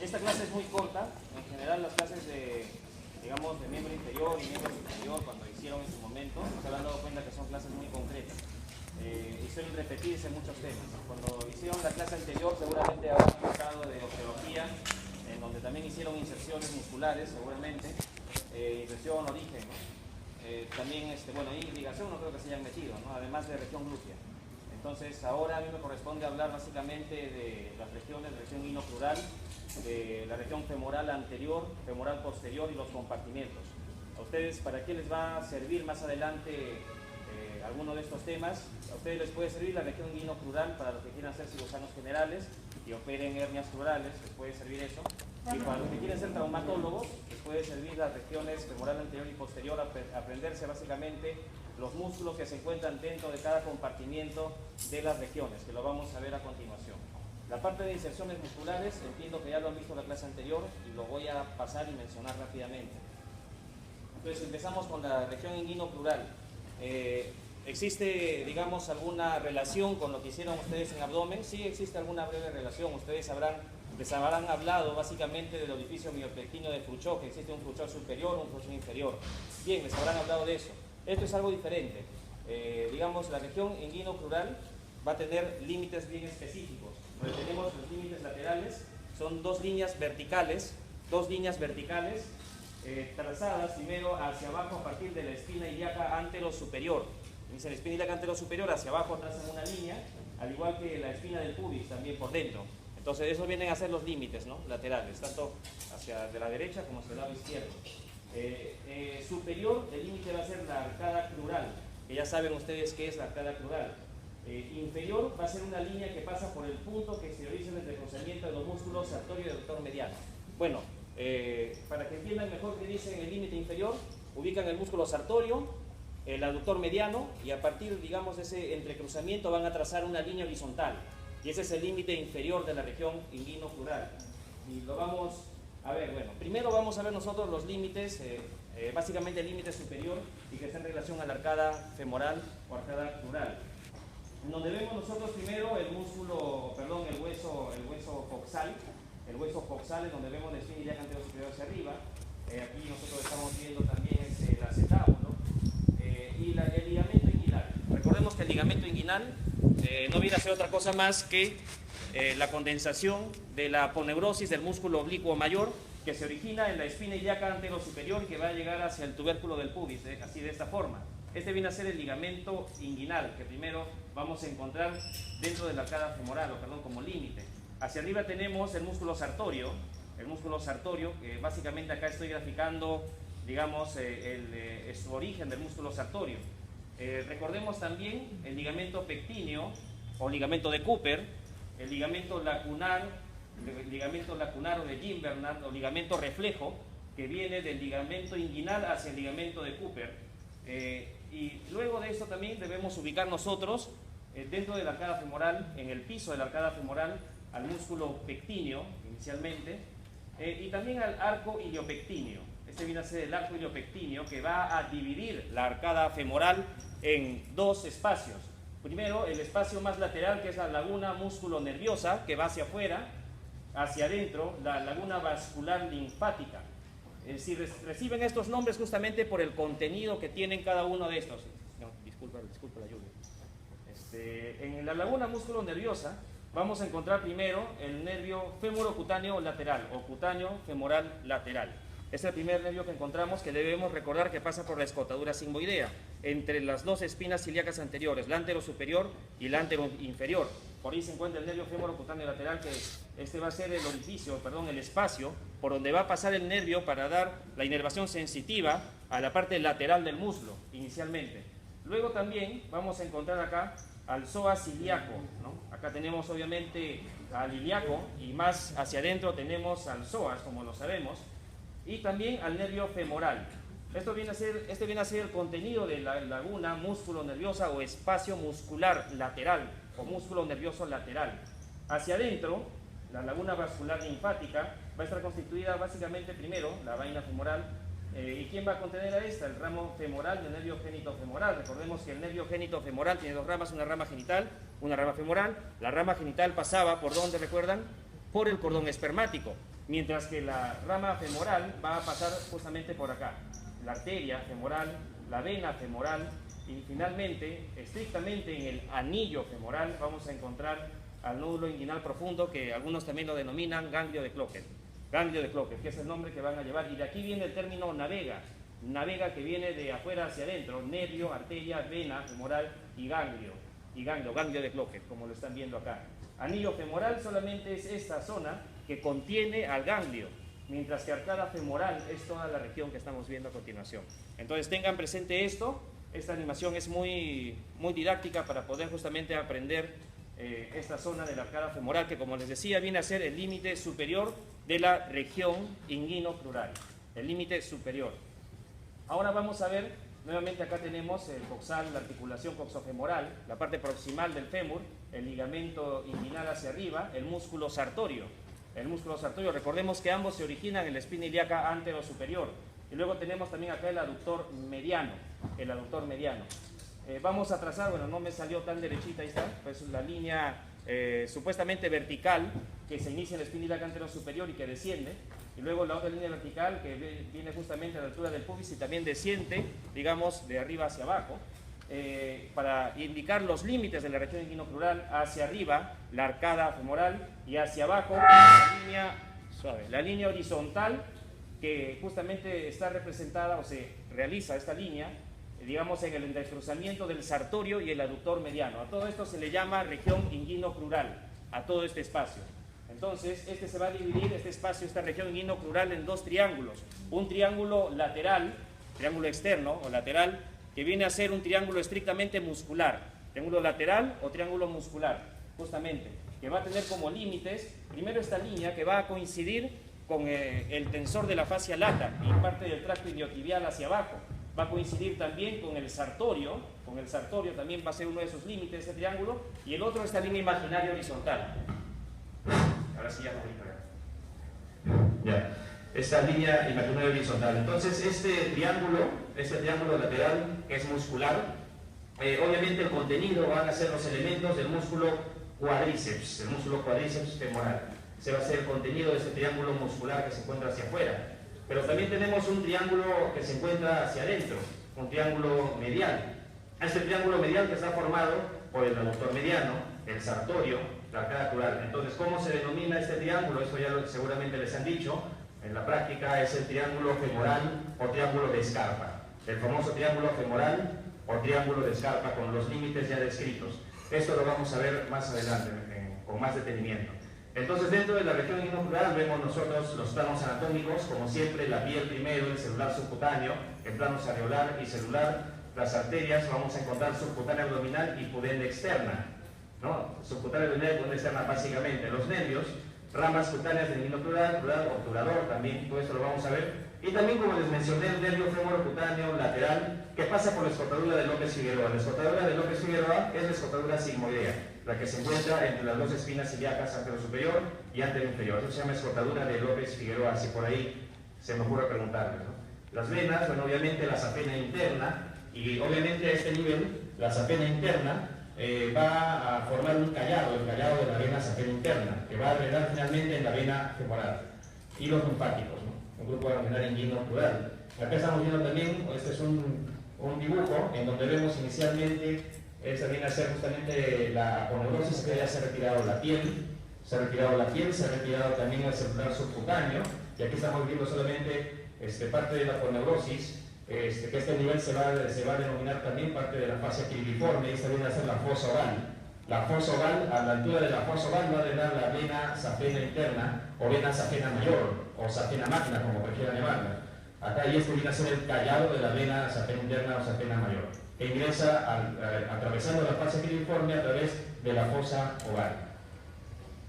Esta clase es muy corta. En general las clases de, digamos, de miembro inferior y miembro superior, cuando hicieron en su momento, se habrán dado cuenta que son clases muy concretas. Y suelen repetirse muchos temas. Cuando hicieron la clase anterior seguramente habrán tocado de osteología, en donde también hicieron inserciones musculares, seguramente, inserción, origen, ¿no? También, bueno, irrigación no creo que se hayan metido, ¿no? Además de región glútea. Entonces, ahora a mí me corresponde hablar básicamente de las regiones, de región inocrural, de la región femoral anterior, femoral posterior y los compartimentos. A ustedes, ¿para qué les va a servir más adelante alguno de estos temas? A ustedes les puede servir la región inocrural para los que quieran ser cirujanos generales y operen hernias crurales, les puede servir eso. Y para los que quieren ser traumatólogos, les puede servir las regiones femoral anterior y posterior, aprenderse básicamente los músculos que se encuentran dentro de cada compartimiento de las regiones, que lo vamos a ver a continuación. La parte de inserciones musculares, entiendo que ya lo han visto en la clase anterior y lo voy a pasar y mencionar rápidamente. Entonces empezamos con la región inguinoplural. ¿Existe, digamos, alguna relación con lo que hicieron ustedes en abdomen? Sí, existe alguna breve relación. Ustedes les habrán hablado básicamente del orificio miopectíneo de Frouchot, que existe un Frouchot superior, un Frouchot inferior. Bien, les habrán hablado de eso. Esto es algo diferente. Digamos, la región inguinoplural va a tener límites bien específicos. Donde tenemos los límites laterales, son dos líneas verticales, trazadas primero hacia abajo a partir de la espina ilíaca anterosuperior. Dice la espina ilíaca anterosuperior, hacia abajo trazan una línea, al igual que la espina del pubis también por dentro. Entonces esos vienen a ser los límites, ¿no? Laterales, tanto hacia de la derecha como hacia el lado izquierdo. Superior, el límite va a ser la arcada crural, que ya saben ustedes qué es la arcada crural. Inferior va a ser una línea que pasa por el punto que se origina entre el cruzamiento de los músculos sartorio y aductor mediano. Bueno, para que entiendan mejor qué dicen el límite inferior, ubican el músculo sartorio, el aductor mediano, y a partir, digamos, de ese entrecruzamiento van a trazar una línea horizontal. Y ese es el límite inferior de la región inguinoplural. Y lo vamos a ver, bueno, primero vamos a ver nosotros los límites, básicamente el límite superior y que está en relación a la arcada femoral o arcada crural. Donde vemos nosotros primero el músculo, perdón, el hueso coxal. El hueso coxal es donde vemos la espina ilíaca anterior superior hacia arriba. Aquí nosotros estamos viendo también el acetábulo y el ligamento inguinal. Recordemos que el ligamento inguinal no viene a ser otra cosa más que la condensación de la aponeurosis del músculo oblicuo mayor que se origina en la espina ilíaca anterosuperior y que va a llegar hacia el tubérculo del pubis, así de esta forma. Este viene a ser el ligamento inguinal, que primero vamos a encontrar dentro de la arcada femoral, como límite. Hacia arriba tenemos el músculo sartorio, que básicamente acá estoy graficando, digamos, su origen del músculo sartorio. Recordemos también el ligamento pectíneo o ligamento de Cooper, el ligamento lacunar o de Gimbernat o ligamento reflejo, que viene del ligamento inguinal hacia el ligamento de Cooper. Y luego de esto también debemos ubicar nosotros dentro de la arcada femoral, en el piso de la arcada femoral, al músculo pectíneo inicialmente y también al arco iliopectíneo. Este viene a ser el arco iliopectíneo que va a dividir la arcada femoral en dos espacios. Primero, el espacio más lateral, que es la laguna músculo-nerviosa, que va hacia afuera, hacia adentro, la laguna vascular linfática. Si reciben estos nombres justamente por el contenido que tienen cada uno de estos. No, disculpa la lluvia. En la laguna músculo-nerviosa vamos a encontrar primero el nervio femorocutáneo lateral o cutáneo femoral lateral. Es el primer nervio que encontramos, que debemos recordar que pasa por la escotadura sigmoidea, entre las dos espinas ilíacas anteriores, la anterosuperior y la anteroinferior. Por ahí se encuentra el nervio femorocutáneo lateral, que este va a ser el espacio por donde va a pasar el nervio para dar la inervación sensitiva a la parte lateral del muslo, inicialmente. Luego también vamos a encontrar acá al psoas ilíaco, ¿no? Acá tenemos obviamente al ilíaco y más hacia adentro tenemos al psoas, como lo sabemos, y también al nervio femoral. Este viene a ser el contenido de la laguna músculo nerviosa o espacio muscular lateral o músculo nervioso lateral. Hacia adentro, la laguna vascular linfática va a estar constituida básicamente primero, la vaina femoral. ¿Y quién va a contener a esta? El ramo femoral del nervio genitofemoral. Recordemos que el nervio genitofemoral tiene dos ramas, una rama genital, una rama femoral. La rama genital pasaba, ¿por dónde recuerdan? Por el cordón espermático. mientras que la rama femoral va a pasar justamente por acá, la arteria femoral, la vena femoral, y finalmente, estrictamente en el anillo femoral, vamos a encontrar al nódulo inguinal profundo, que algunos también lo denominan ganglio de Cloquet. Ganglio de Cloquet, que es el nombre que van a llevar, y de aquí viene el término navega, que viene de afuera hacia adentro, nervio, arteria, vena femoral y ganglio de Cloquet, como lo están viendo acá. Anillo femoral solamente es esta zona que contiene al ganglio, mientras que arcada femoral es toda la región que estamos viendo a continuación. Entonces tengan presente esto. Esta animación es muy didáctica para poder justamente aprender esta zona de la arcada femoral, que como les decía viene a ser el límite superior de la región inguino-crural, el límite superior. Ahora vamos a ver, nuevamente acá tenemos el coxal, la articulación coxofemoral, la parte proximal del fémur, el ligamento inguinal hacia arriba, el músculo sartorio. El músculo sartorio, recordemos que ambos se originan en la espina ilíaca antero-superior. Y luego tenemos también acá el aductor mediano, vamos a trazar, bueno, no me salió tan derechita, ahí está, pues la línea supuestamente vertical que se inicia en la espina ilíaca antero-superior y que desciende, y luego la otra línea vertical que viene justamente a la altura del pubis y también desciende, digamos, de arriba hacia abajo, para indicar los límites de la región inguinocrural. Hacia arriba, la arcada femoral, y hacia abajo, la línea horizontal, que justamente está representada o se realiza esta línea, digamos, en el entrecruzamiento del sartorio y el aductor mediano. A todo esto se le llama región inguinocrural, a todo este espacio. Entonces, este se va a dividir, este espacio, esta región inguinocrural, en dos triángulos. Un triángulo lateral, triángulo externo o lateral, que viene a ser un triángulo estrictamente muscular. Triángulo lateral o triángulo muscular, justamente, que va a tener como límites, primero esta línea que va a coincidir con el tensor de la fascia lata y parte del tracto iliotibial hacia abajo. Va a coincidir también con el sartorio también va a ser uno de sus límites, ese triángulo, y el otro, esta línea imaginaria horizontal. Ahora sí ya no voy para allá. Ya, esta línea imaginaria horizontal. Entonces, este triángulo lateral, que es muscular, obviamente el contenido van a ser los elementos del músculo cuádriceps, femoral. Se va a hacer el contenido de este triángulo muscular que se encuentra hacia afuera. Pero también tenemos un triángulo que se encuentra hacia adentro, un triángulo medial. Este triángulo medial que está formado por el aductor mediano, el sartorio, la arcada crural. Entonces, ¿cómo se denomina este triángulo? Esto ya seguramente les han dicho. En la práctica es el triángulo femoral o triángulo de Scarpa. El famoso triángulo femoral o triángulo de Scarpa, con los límites ya descritos. Esto lo vamos a ver más adelante, con más detenimiento. Entonces, dentro de la región inguinocrural vemos nosotros los planos anatómicos, como siempre, la piel primero, el celular subcutáneo, el plano areolar y celular, las arterias, vamos a encontrar subcutánea abdominal y pudenda externa, ¿no? Subcutánea abdominal y pudenda externa básicamente, los nervios, ramas cutáneas del inguinocrural, obturador también, todo esto lo vamos a ver. Y también, como les mencioné, el nervio femorocutáneo lateral, que pasa por la escotadura de López-Figueroa. La escotadura de López-Figueroa es la escotadura sigmoidea, la que se encuentra entre las dos espinas ilíacas anterosuperior y anteroinferior. Eso se llama escotadura de López-Figueroa, si por ahí se me ocurre preguntarles, ¿no? Las venas, bueno, obviamente la safena interna, y obviamente a este nivel, la safena interna va a formar un callado, el callado de la vena safena interna, que va a drenar finalmente en la vena femoral. Y los linfáticos, ¿no? Un grupo laminar inguinocrural. Acá estamos viendo también, este es un dibujo en donde vemos inicialmente, esta viene a ser justamente la aponeurosis, que ya se ha retirado la piel, se ha retirado también el celular subcutáneo, y aquí estamos viendo solamente parte de la aponeurosis, que este nivel se va a denominar también parte de la fascia quiriliforme, y esta viene a ser la fosa oval. La fosa oval, a la altura de la fosa oval va a drenar la vena safena interna, o vena safena mayor, o safena magna, como prefieran llamarla. Acá y esto viene a ser el callado de la vena safena interna o safena mayor, que ingresa atravesando la fascia quiriliforme a través de la fosa oval.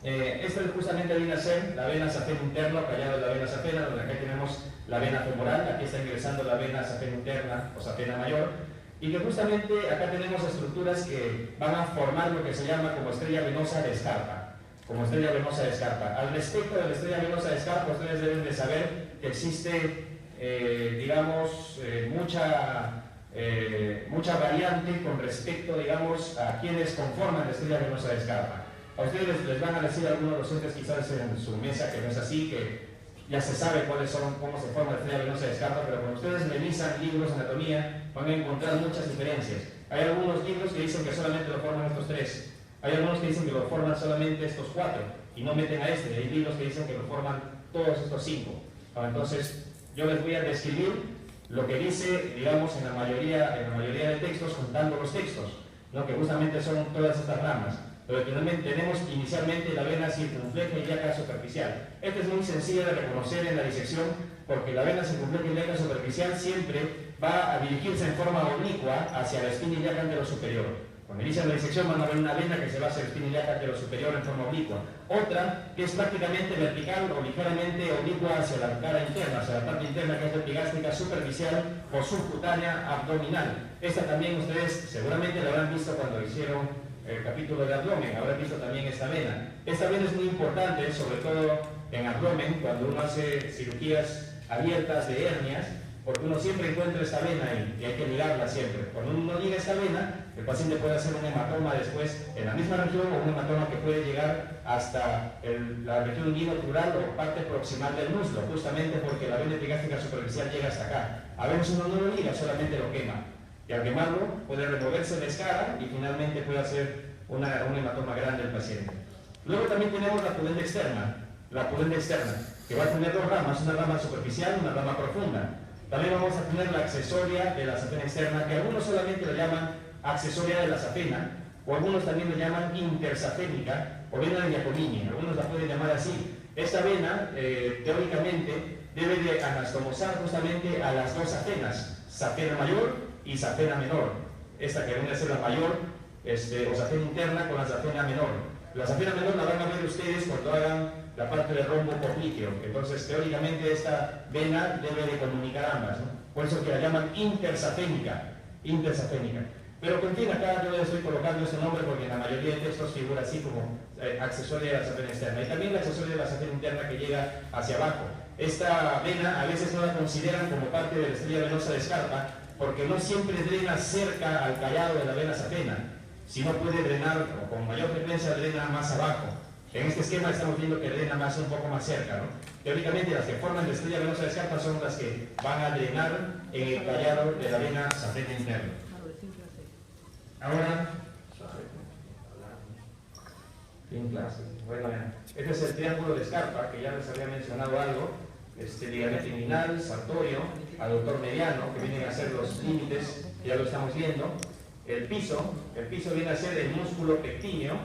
Esto justamente viene a ser la vena safena interna o callado de la vena safena, donde acá tenemos la vena femoral, aquí está ingresando la vena safena interna o safena mayor, y que justamente acá tenemos estructuras que van a formar lo que se llama como estrella venosa de Scarpa. Al respecto de la estrella venosa de Scarpa, ustedes deben de saber que existe, digamos, mucha variante con respecto, digamos, a quienes conforman la estrella venosa de Scarpa. A ustedes les van a decir algunos docentes quizás en su mesa que no es así, que ya se sabe cuáles son, cómo se forma la estrella venosa de Scarpa, pero cuando ustedes revisan libros de anatomía van a encontrar muchas diferencias. Hay algunos libros que dicen que solamente lo forman estos 3, hay algunos que dicen que lo forman solamente estos 4 y no meten a este, hay libros que dicen que lo forman todos estos 5. Entonces yo les voy a describir lo que dice, digamos, en la mayoría de textos, contando los textos, ¿no? Que justamente son todas estas ramas. Pero finalmente tenemos inicialmente la vena circunfleja ilíaca superficial. Esto es muy sencillo de reconocer en la disección, porque la vena circunfleja ilíaca superficial siempre va a dirigirse en forma oblicua hacia la espina ilíaca anterosuperior. Cuando inician la disección van a ver una vena que se va hacia la espina ilíaca anterosuperior en forma oblicua. Otra que es prácticamente vertical o ligeramente oblicua hacia la cara interna, hacia la parte interna, que es la epigástica superficial o subcutánea abdominal. Esta también ustedes seguramente la habrán visto cuando hicieron el capítulo de abdomen, habrán visto también esta vena. Esta vena es muy importante, sobre todo en abdomen, cuando uno hace cirugías abiertas de hernias, porque uno siempre encuentra esta vena ahí y hay que ligarla siempre. Cuando uno liga esta vena, el paciente puede hacer un hematoma después en la misma región o un hematoma que puede llegar hasta la región inguinocrural o parte proximal del muslo, justamente porque la vena epigástica superficial llega hasta acá. A veces uno no lo liga, solamente lo quema. Y al quemarlo puede removerse la escara y finalmente puede hacer un hematoma grande el paciente. Luego también tenemos la pudenda externa, que va a tener 2 ramas, una rama superficial y una rama profunda. También vamos a tener la accesoria de la safena externa, que algunos solamente la llaman accesoria de la safena, o algunos también la llaman intersafénica, o vena de Giaconini, algunos la pueden llamar así. Esta vena, teóricamente, debe de anastomosar justamente a las 2 safenas, safena mayor y safena menor. Esta que viene a ser la mayor, o safena interna con la safena menor. La safena menor la van a ver ustedes cuando hagan la parte del rombo popliteo. Entonces, teóricamente, esta vena debe de comunicar ambas, ¿no? Por eso que la llaman intersafénica. Pero en fin, acá yo le estoy colocando ese nombre porque en la mayoría de textos figura así como accesoria de la safena externa. Y también la accesoria de la safena interna que llega hacia abajo. Esta vena a veces no la consideran como parte de la estrella venosa de Scarpa, porque no siempre drena cerca al callado de la vena safena, sino puede drenar, o con mayor frecuencia drena más abajo. En este esquema estamos viendo que drena un poco más cerca, ¿no? Teóricamente las que forman la estrella venosa de Scarpa son las que van a drenar en el callado de la vena safena interna. Ahora, bueno, este es el triángulo de Scarpa, que ya les había mencionado algo. Ligamento inguinal, sartorio, aductor mediano, que vienen a ser los límites, ya lo estamos viendo. El piso viene a ser el músculo pectíneo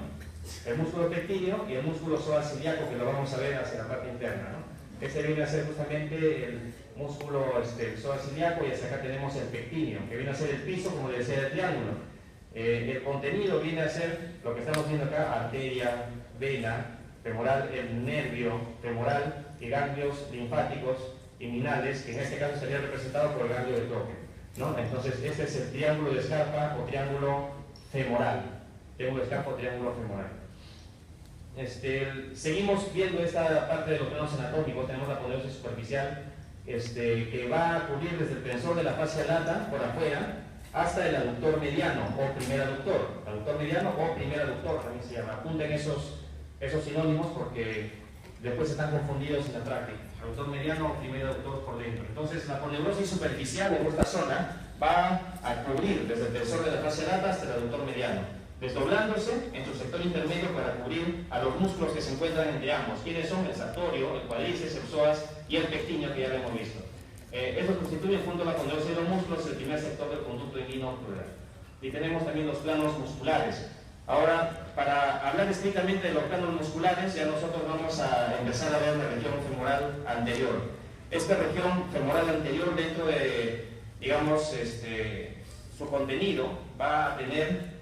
y el músculo psoas ilíaco, que lo vamos a ver hacia la parte interna, ¿no? Este viene a ser justamente el músculo psoas ilíaco, y hacia acá tenemos el pectíneo, que viene a ser el piso, como le decía, del triángulo. El contenido viene a ser lo que estamos viendo acá: arteria, vena femoral, el nervio femoral y ganglios linfáticos inguinales, que en este caso sería representado por el ganglio de toque, ¿no? Entonces, este es el triángulo de Scarpa o triángulo femoral. Triángulo de Scarpa o triángulo femoral. Seguimos viendo esta parte de los planos anatómicos. Tenemos la aponeosis superficial, que va a cubrir desde el tensor de la fascia lata por afuera hasta el aductor mediano o primer aductor. Aductor mediano o primer aductor también se llama. Apunten esos sinónimos porque después están confundidos en la práctica. Aductor mediano o primer aductor por dentro. Entonces, la aponeurosis superficial en esta zona va a cubrir desde el tensor de la fascia lata hasta el aductor mediano, desdoblándose en su sector intermedio para cubrir a los músculos que se encuentran entre ambos. ¿Quiénes son? El sartorio, el cuádriceps, el psoas y el pectíneo, que ya lo hemos visto. Esto constituye, junto a la aponeosis de los músculos, el primer sector del conducto inguinocrural. Y tenemos también los planos musculares. Ahora, para hablar estrictamente de los planos musculares, ya nosotros vamos a empezar a ver la región femoral anterior. Esta región femoral anterior, dentro de, digamos, su contenido, va a tener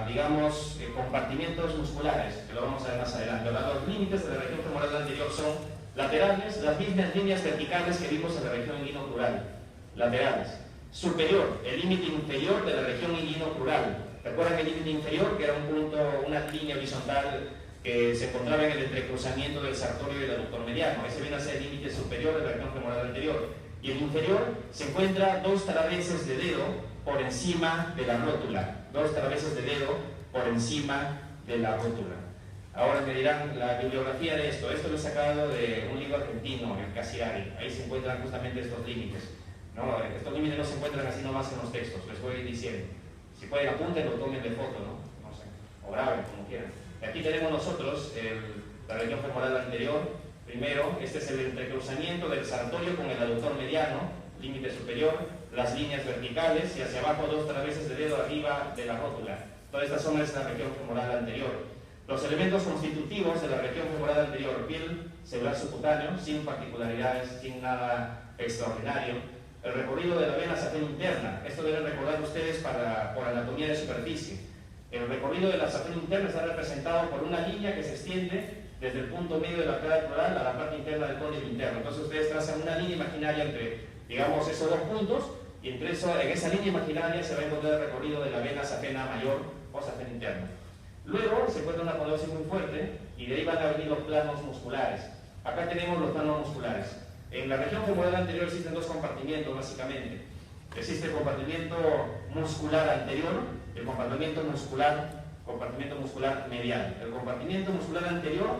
digamos, compartimientos musculares, que lo vamos a ver más adelante. Ahora, los límites de la región femoral anterior son laterales, las mismas líneas verticales que vimos en la región inguinocrural, laterales. Superior, el límite inferior de la región inguinocrural. ¿Recuerdan el límite inferior? Que era un punto, una línea horizontal que se encontraba en el entrecruzamiento del sartorio y del aductor mediano. Ese viene a ser el límite superior de la región femoral anterior. Y el inferior se encuentra 2 traveses de dedo por encima de la rótula. 2 traveses de dedo por encima de la rótula. Ahora me dirán la bibliografía de esto. Esto lo he sacado de un libro argentino, el Cassiari. Ahí se encuentran justamente estos límites, ¿no? Estos límites no se encuentran así nomás en los textos, les voy diciendo. Si pueden, apúntenlo, tomen de foto, ¿no? No sé, o graben, como quieran. Y aquí tenemos nosotros la región femoral anterior. Primero, este es el entrecruzamiento del sartorio con el aductor mediano, límite superior, las líneas verticales y hacia abajo 2 traveses de dedo arriba de la rótula. Toda esta zona es la región femoral anterior. Los elementos constitutivos de la región femoral anterior: piel, celular subcutáneo, sin particularidades, sin nada extraordinario. El recorrido de la vena safena interna, esto deben recordar ustedes por anatomía de superficie. El recorrido de la safena interna está representado por una línea que se extiende desde el punto medio de la arcada crural a la parte interna del cóndilo interno. Entonces ustedes trazan una línea imaginaria entre, digamos, esos dos puntos, y en esa línea imaginaria se va a encontrar el recorrido de la vena safena mayor o safena interna. Luego se encuentra una aponeosis muy fuerte y de ahí van a venir los planos musculares. Acá tenemos los planos musculares. En la región femoral anterior existen 2 compartimientos básicamente. Existe el compartimiento muscular anterior y el compartimiento muscular medial. El compartimiento muscular anterior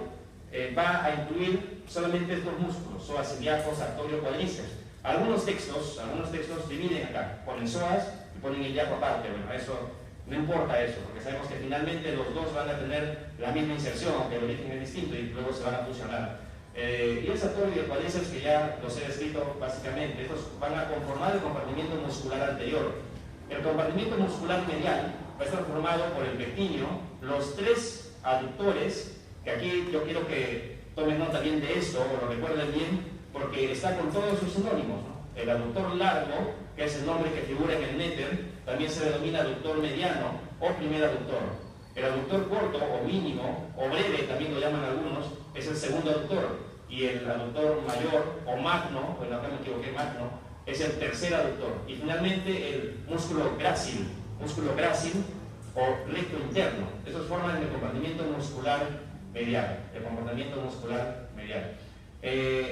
va a incluir solamente estos músculos: psoas ilíaco, sartorio, cuádriceps. Algunos textos dividen acá, ponen psoas y ponen ilíaco aparte. Bueno, eso no importa eso, porque sabemos que finalmente los dos van a tener la misma inserción, aunque el origen es distinto, y luego se van a fusionar. Y el sartorio y el cuádriceps, que ya los he descrito básicamente, estos van a conformar el compartimiento muscular anterior. El compartimiento muscular medial va a estar formado por el pectíneo, los 3 aductores, que aquí yo quiero que tomen nota bien de esto, o lo recuerden bien, porque está con todos sus sinónimos, ¿no? El aductor largo, que es el nombre que figura en el néter, también se denomina aductor mediano o primer aductor. El aductor corto o mínimo, o breve también lo llaman algunos, es el segundo aductor. Y el aductor mayor o magno, bueno, acá me equivoqué, magno, es el tercer aductor. Y finalmente el músculo grácil o recto interno. Esos forman el compartimiento muscular medial.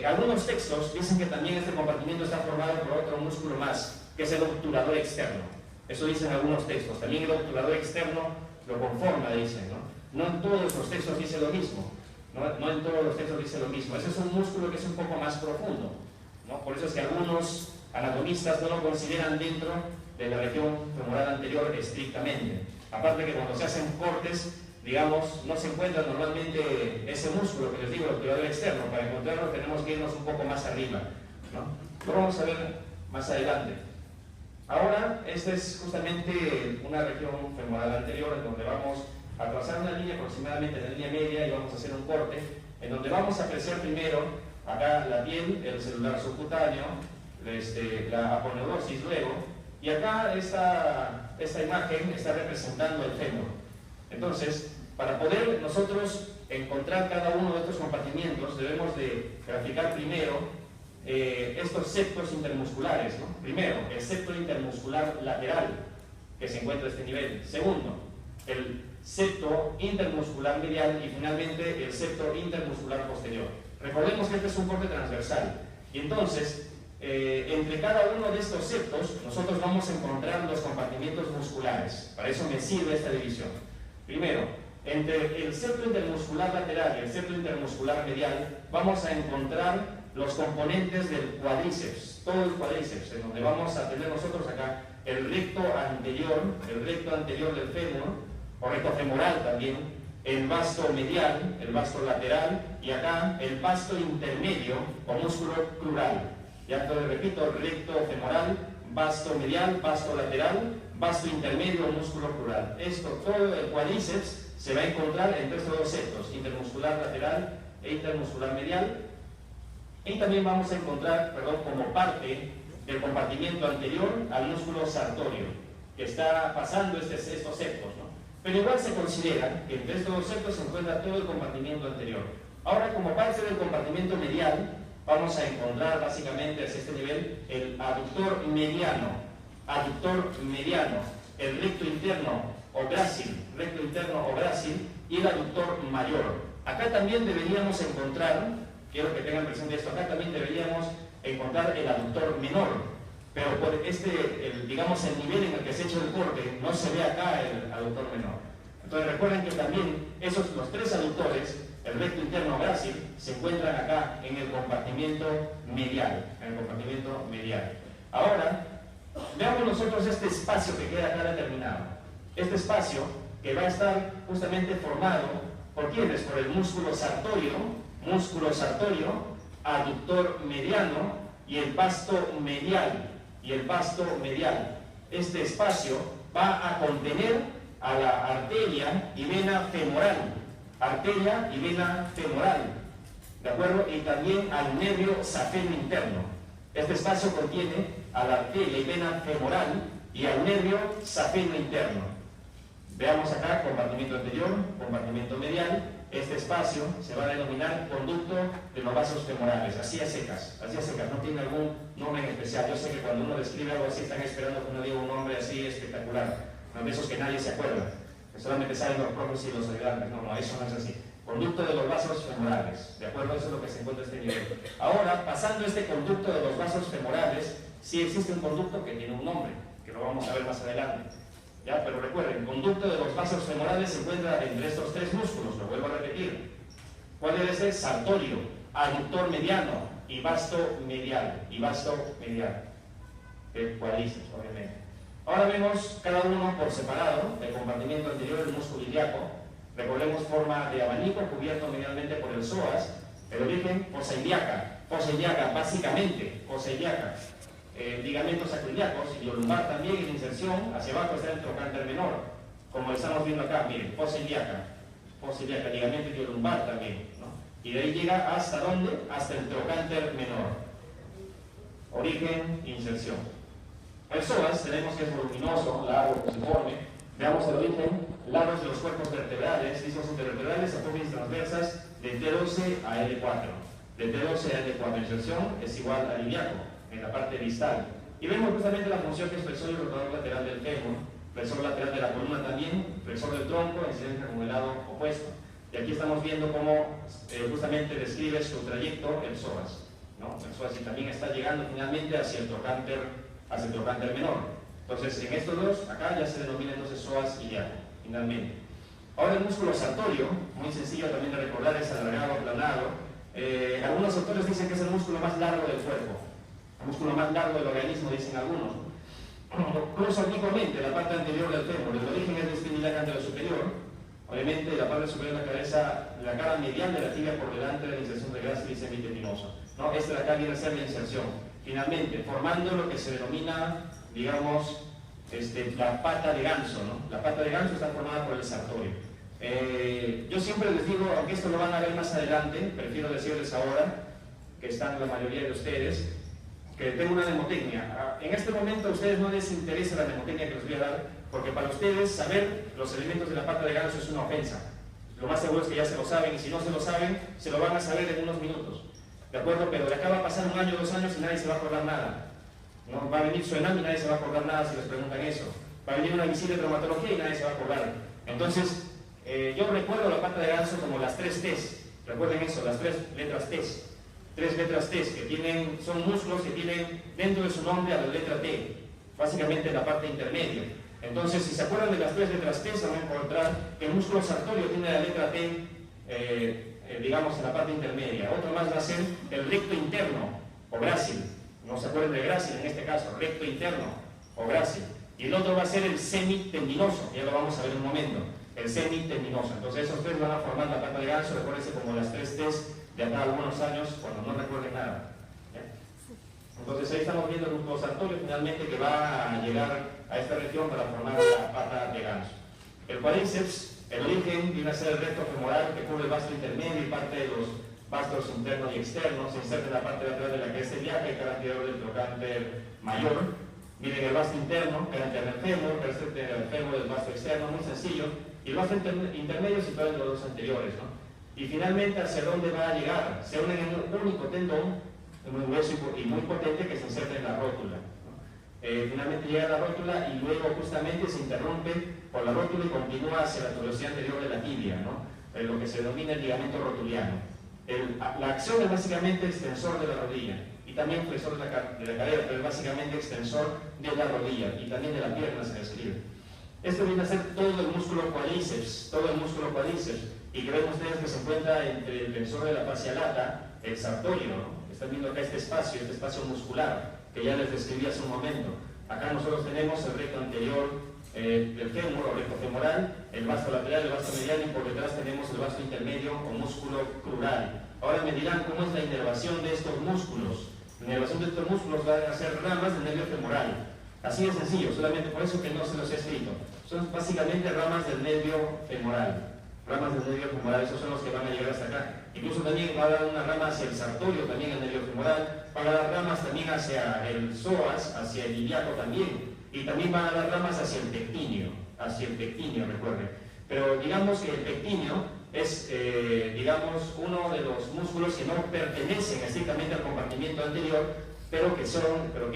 Algunos textos dicen que también este compartimiento está formado por otro músculo más, que es el obturador externo. Eso dicen algunos textos. También el obturador externo lo conforma, dicen, ¿no? No en todos los textos dice lo mismo. No en todos los textos dice lo mismo. Ese es un músculo que es un poco más profundo, ¿no? Por eso es que algunos anatomistas no lo consideran dentro de la región femoral anterior estrictamente. Aparte que cuando se hacen cortes, digamos, no se encuentra normalmente ese músculo que les digo, el obturador externo. Para encontrarlo tenemos que irnos un poco más arriba, ¿no? Lo vamos a ver más adelante. Ahora, esta es justamente una región femoral anterior en donde vamos a trazar una línea aproximadamente en la línea media y vamos a hacer un corte en donde vamos a apreciar primero acá la piel, el celular subcutáneo, la aponeurosis luego, y acá esta imagen está representando el fémur. Entonces, para poder nosotros encontrar cada uno de estos compartimientos debemos de graficar primero estos septos intermusculares, ¿no? Primero, el septo intermuscular lateral, que se encuentra a este nivel. Segundo, el septo intermuscular medial y finalmente el septo intermuscular posterior. Recordemos que este es un corte transversal y entonces entre cada uno de estos septos nosotros vamos a encontrar los compartimientos musculares. Para eso me sirve esta división. Primero, entre el septo intermuscular lateral y el septo intermuscular medial vamos a encontrar los componentes del cuádriceps, todo el cuádriceps, en donde vamos a tener nosotros acá el recto anterior del fémur, o recto femoral también, el vasto medial, el vasto lateral, y acá el vasto intermedio o músculo crural. Ya entonces repito, recto femoral, vasto medial, vasto lateral, vasto intermedio o músculo crural. Esto, todo el cuádriceps se va a encontrar entre estos 2 septos, intermuscular lateral e intermuscular medial. Y también vamos a encontrar, como parte del compartimiento anterior al músculo sartorio, que está pasando estos septos, ¿no? Pero igual se considera que entre estos 2 septos se encuentra todo el compartimiento anterior. Ahora, como parte del compartimiento medial, vamos a encontrar básicamente hacia este nivel el aductor mediano, el recto interno o grácil, y el aductor mayor. Acá también deberíamos encontrar, quiero que tengan presente esto, acá también deberíamos encontrar el aductor menor, pero por digamos el nivel en el que se ha hecho el corte, no se ve acá el aductor menor. Entonces recuerden que también los tres aductores, el recto interno grácil, se encuentran acá en el compartimiento medial. Ahora, veamos nosotros este espacio que queda acá determinado. Este espacio que va a estar justamente formado por quiénes, por el músculo sartorio, aductor mediano y el vasto medial. Este espacio va a contener a la arteria y vena femoral, ¿de acuerdo? Y también al nervio safeno interno. Este espacio contiene a la arteria y vena femoral y al nervio safeno interno. Veamos acá, compartimento anterior, compartimento medial. Este espacio se va a denominar conducto de los vasos femorales, así a secas, no tiene algún nombre en especial. Yo sé que cuando uno describe algo así están esperando que uno diga un nombre así espectacular, no de esos que nadie se acuerda, que solamente saben los profes y los ayudantes. No, eso no es así. Conducto de los vasos femorales, ¿de acuerdo? Eso es lo que se encuentra a este nivel. Ahora, pasando este conducto de los vasos femorales, sí existe un conducto que tiene un nombre, que lo vamos a ver más adelante. ¿Ya? Pero recuerden, el conducto de los vasos femorales se encuentra entre estos tres músculos, lo vuelvo a repetir. ¿Cuál debe ser? Sartorio, aductor mediano y vasto medial. El cuádriceps, obviamente. Ahora vemos cada uno por separado, el compartimento anterior, el músculo ilíaco. Recordemos forma de abanico cubierto medialmente por el psoas. El origen, fosa ilíaca, básicamente, fosa ilíaca. Ligamentos sacroiliacos y lumbar también en inserción, hacia abajo está el trocánter menor, como lo estamos viendo acá, miren, fosa ilíaca, ligamento lumbar también, ¿no? Y de ahí llega hasta ¿dónde? Hasta el trocánter menor. Origen, inserción. El psoas tenemos que es voluminoso, largo, cruciforme. Veamos el origen, lados de los cuerpos vertebrales, discos intervertebrales, apófisis transversas, de T12 a L4. De T12 a L4, inserción es igual al ilíaco, en la parte distal. Y vemos justamente la función que es flexor y rotador lateral del fémur, flexor lateral de la columna también, flexor del tronco, incidencia con el lado opuesto. Y aquí estamos viendo cómo justamente describe su trayecto el psoas, ¿no? El psoas, y también está llegando finalmente hacia el trocánter menor. Entonces, en estos dos, acá ya se denomina entonces psoas ilíaco, finalmente. Ahora el músculo sartorio, muy sencillo también de recordar, es alargado, aplanado. Algunos autores dicen que es el músculo más largo del cuerpo, el músculo más largo del organismo, dicen algunos. Cruza oblicuamente la parte anterior del fémur, el origen es de espinilla anterior superior. Obviamente la parte superior de la cabeza, la cara medial de la tibia por delante de la inserción de grasa y semitendinoso, ¿no? Esta de acá viene a ser la inserción. Finalmente, formando lo que se denomina, digamos, la pata de ganso, ¿no? La pata de ganso está formada por el sartorio. Yo siempre les digo, aunque esto lo van a ver más adelante, prefiero decirles ahora, que están la mayoría de ustedes, que tengo una mnemotecnia. En este momento a ustedes no les interesa la mnemotecnia que les voy a dar, porque para ustedes saber los elementos de la pata de ganso es una ofensa. Lo más seguro es que ya se lo saben, y si no se lo saben, se lo van a saber en unos minutos. ¿De acuerdo? Pero de acá va a pasar 1 año, 2 años y nadie se va a acordar nada. ¿No? Va a venir su enam y nadie se va a acordar nada si les preguntan eso. Va a venir una visita de traumatología y nadie se va a acordar. Entonces, yo recuerdo la pata de ganso como las 3 T's. Recuerden eso, las 3 letras T's. 3 letras T's que tienen, son músculos que tienen dentro de su nombre a la letra T, básicamente la parte intermedia. Entonces, si se acuerdan de las 3 letras T, se van a encontrar que el músculo sartorio tiene la letra T, digamos, en la parte intermedia. Otro más va a ser el recto interno, o grácil. No se acuerden de grácil en este caso, recto interno, o grácil. Y el otro va a ser el semitendinoso, ya lo vamos a ver en un momento. El semitendinoso. Entonces, esos 3 van a formar la pata de ganso, recuérdense como las 3 T's de acá a algunos años, cuando no recuerden nada. ¿Ya? Entonces, ahí estamos viendo el músculo sartorio finalmente que va a llegar a esta región para formar la pata de ganso. El cuádriceps, el origen viene a ser el recto femoral que cubre el vasto intermedio y parte de los vastos internos y externos, se inserta en la parte lateral de la cresta ilíaca y cara anterior del trocánter mayor. Miren el vasto interno, cara anterior del fémur, cara del fémur del vasto externo, muy sencillo, y el vasto intermedio situado en los dos anteriores, ¿no? Y finalmente, ¿hacia dónde va a llegar? Se unen en un único tendón muy grueso y muy potente que se inserta en la rótula, ¿no? Finalmente llega a la rótula y luego justamente se interrumpe por la rótula y continúa hacia la tuberosidad anterior de la tibia, ¿no? Lo que se denomina el ligamento rotuliano. La acción es básicamente extensor de la rodilla y también flexor de la cadera, pero es básicamente extensor de la rodilla y también de la pierna, se les escribe. Esto viene a ser todo el músculo cuádriceps, y que ven ustedes que se encuentra entre el tensor de la fascia lata, el sartorio, ¿no? Están viendo acá este espacio muscular, que ya les describí hace un momento. Acá nosotros tenemos el recto anterior del fémur o recto femoral, el vasto lateral, el vasto medial, y por detrás tenemos el vasto intermedio o músculo crural. Ahora me dirán cómo es la inervación de estos músculos. La inervación de estos músculos va a ser ramas del nervio femoral. Así de sencillo, solamente por eso que no se los he escrito. Son básicamente ramas del nervio femoral. Ramas del nervio femoral, esos son los que van a llegar hasta acá. Incluso también va a dar una rama hacia el sartorio, también el nervio femoral. Va a dar ramas también hacia el psoas, hacia el ilíaco también. Y también van a dar ramas hacia el pectíneo, recuerden. Pero digamos que el pectíneo es, digamos, uno de los músculos que no pertenecen estrictamente al compartimiento anterior, pero que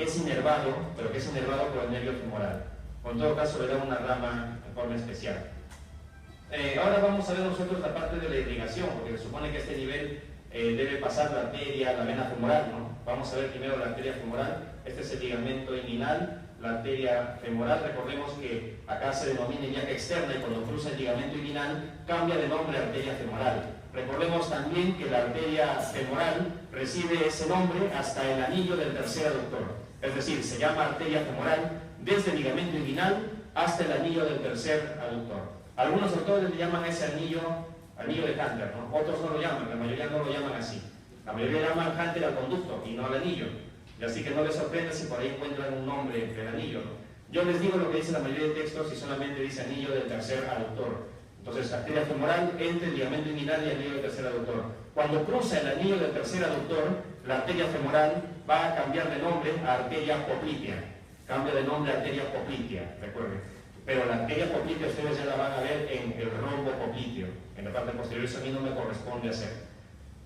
es inervado por el nervio femoral. O en todo caso le da una rama en forma especial. Ahora vamos a ver nosotros la parte de la irrigación, porque se supone que a este nivel debe pasar la arteria, la vena femoral, ¿no? Vamos a ver primero la arteria femoral. Este es el ligamento inguinal, la arteria femoral. Recordemos que acá se denomina ilíaca externa y cuando cruza el ligamento inguinal cambia de nombre a arteria femoral. Recordemos también que la arteria femoral recibe ese nombre hasta el anillo del tercer aductor. Es decir, se llama arteria femoral desde el ligamento inguinal hasta el anillo del tercer aductor. Algunos autores le llaman ese anillo de Hunter, ¿no? Otros no lo llaman, la mayoría no lo llaman así. La mayoría llaman Hunter al conducto y no al anillo. Y así que no les sorprenda si por ahí encuentran un nombre del anillo, ¿no? Yo les digo lo que dice la mayoría de textos y solamente dice anillo del tercer aductor. Entonces, arteria femoral entre el ligamento inguinal y el anillo del tercer aductor. Cuando cruza el anillo del tercer aductor, la arteria femoral va a cambiar de nombre a arteria poplitea. Cambia de nombre a arteria poplitea, recuerden. Pero la arteria poplitea ustedes ya la van a ver en el rombo popliteo. En la parte posterior, eso a mí no me corresponde hacer.